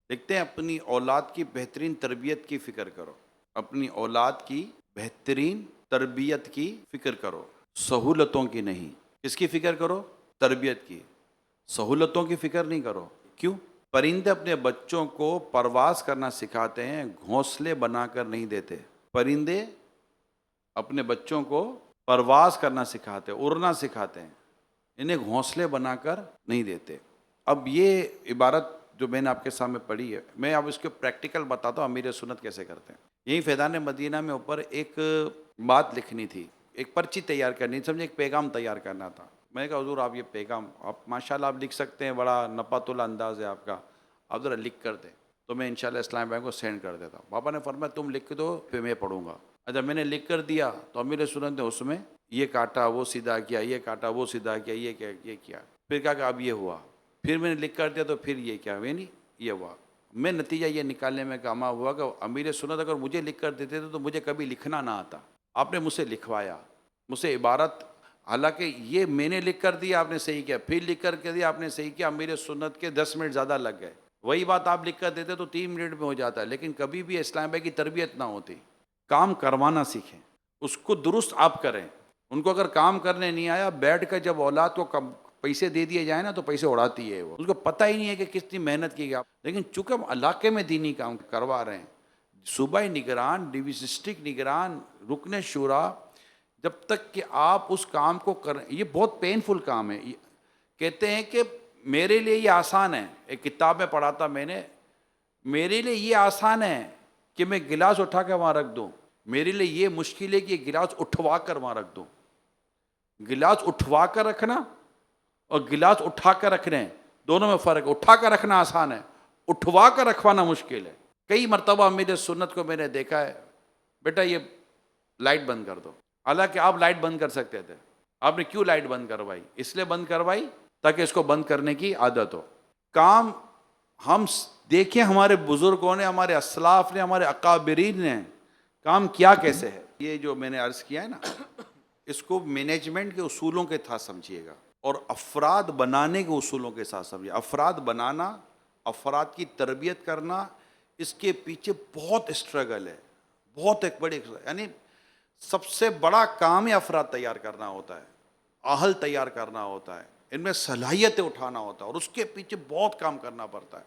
دیکھتے ہیں اپنی اولاد کی بہترین تربیت کی فکر کرو، اپنی اولاد کی بہترین تربیت کی فکر کرو، سہولتوں کی نہیں۔ کس کی فکر کرو؟ تربیت کی، سہولتوں کی فکر نہیں کرو۔ کیوں؟ پرندے اپنے بچوں کو پرواز کرنا سکھاتے ہیں، گھونسلے بنا کر نہیں دیتے۔ پرندے اپنے بچوں کو پرواز کرنا سکھاتے، اڑنا سکھاتے ہیں، انہیں گھونسلے بنا کر نہیں دیتے۔ اب یہ عبارت جو میں نے آپ کے سامنے پڑھی ہے، میں اب اس کے پریکٹیکل بتاتا ہوں امیر سنت کیسے کرتے ہیں۔ یہی فیضان مدینہ میں اوپر ایک بات لکھنی تھی، ایک پرچی تیار کرنی، سمجھے ایک پیغام تیار کرنا تھا۔ میں نے کہا حضور آپ یہ پیغام آپ ماشاءاللہ آپ لکھ سکتے ہیں، بڑا نپات الانداز ہے آپ کا، آپ ذرا لکھ کر دیں تو میں انشاءاللہ اسلام بھائی کو سینڈ کر دیتا ہوں۔ پاپا نے فرمایا تم لکھ دو پھر میں پڑھوں گا۔ اچھا میں نے لکھ کر دیا تو امیر سنت نے اس میں یہ کاٹا وہ سیدھا کیا، یہ کاٹا وہ سیدھا کیا، یہ کیا، پھر کہا کہ اب یہ ہوا، پھر میں نے لکھ کر دیا تو پھر یہ کیا، میں نہیں یہ ہوا۔ میں نتیجہ یہ نکالنے میں کامیاب ہوا کہ امیر سنت اگر مجھے لکھ کر دیتے تھے تو مجھے کبھی لکھنا نہ آتا۔ آپ نے مجھ سے لکھوایا، مجھ سے عبارت، حالانکہ یہ میں نے لکھ کر دیا آپ نے صحیح کیا، پھر لکھ کر کے دیا آپ نے صحیح کیا، امیر سنت کے 10 منٹ زیادہ لگ گئے۔ وہی بات آپ لکھ کر دیتے تو 3 منٹ میں ہو جاتا ہے، لیکن کبھی بھی اسلام بھائی کی تربیت نہ ہوتی۔ کام کروانا سیکھیں، اس کو درست آپ کریں۔ ان کو اگر کام کرنے نہیں آیا، بیٹھ کر جب اولاد کو پیسے دے دیے جائیں نا تو پیسے اڑاتی ہے وہ، اس کو پتہ ہی نہیں ہے کہ کتنی محنت کی گئی۔ لیکن چونکہ ہم علاقے میں دینی کام کروا رہے ہیں، صوبائی نگران، ڈسٹرکٹ نگران، رکن شورا، جب تک کہ آپ اس کام کو کریں، یہ بہت پینفل کام ہے۔ کہتے ہیں کہ میرے لیے یہ آسان ہے، ایک کتاب میں پڑھا تھا میں نے، میرے لیے یہ آسان ہے کہ میں گلاس اٹھا کے وہاں رکھ دوں، میرے لیے یہ مشکل ہے کہ یہ گلاس اٹھوا کر وہاں رکھ دوں۔ گلاس اٹھوا کر رکھنا اور گلاس اٹھا کر رکھنے دونوں میں فرق ہے۔ اٹھا کر رکھنا آسان ہے، اٹھوا کر رکھوانا مشکل ہے۔ کئی مرتبہ میرے سنت کو میں نے دیکھا ہے، بیٹا یہ لائٹ بند کر دو، حالانکہ آپ لائٹ بند کر سکتے تھے، آپ نے کیوں لائٹ بند کروائی؟ اس لیے بند کروائی تاکہ اس کو بند کرنے کی عادت ہو۔ کام ہم دیکھیں ہمارے بزرگوں نے، ہمارے اسلاف نے، ہمارے اکابرین نے کام کیا کیسے ہے۔ یہ جو میں نے عرض کیا ہے نا، اس کو مینجمنٹ کے اصولوں کے ساتھ سمجھیے گا اور افراد بنانے کے اصولوں کے ساتھ سمجھیے۔ افراد بنانا، افراد کی تربیت کرنا، اس کے پیچھے بہت اسٹرگل ہے، بہت ایک بڑی، یعنی سب سے بڑا کام ہی افراد تیار کرنا ہوتا ہے، اہل تیار کرنا ہوتا ہے، ان میں صلاحیتیں اٹھانا ہوتا ہے، اور اس کے پیچھے بہت کام کرنا پڑتا ہے۔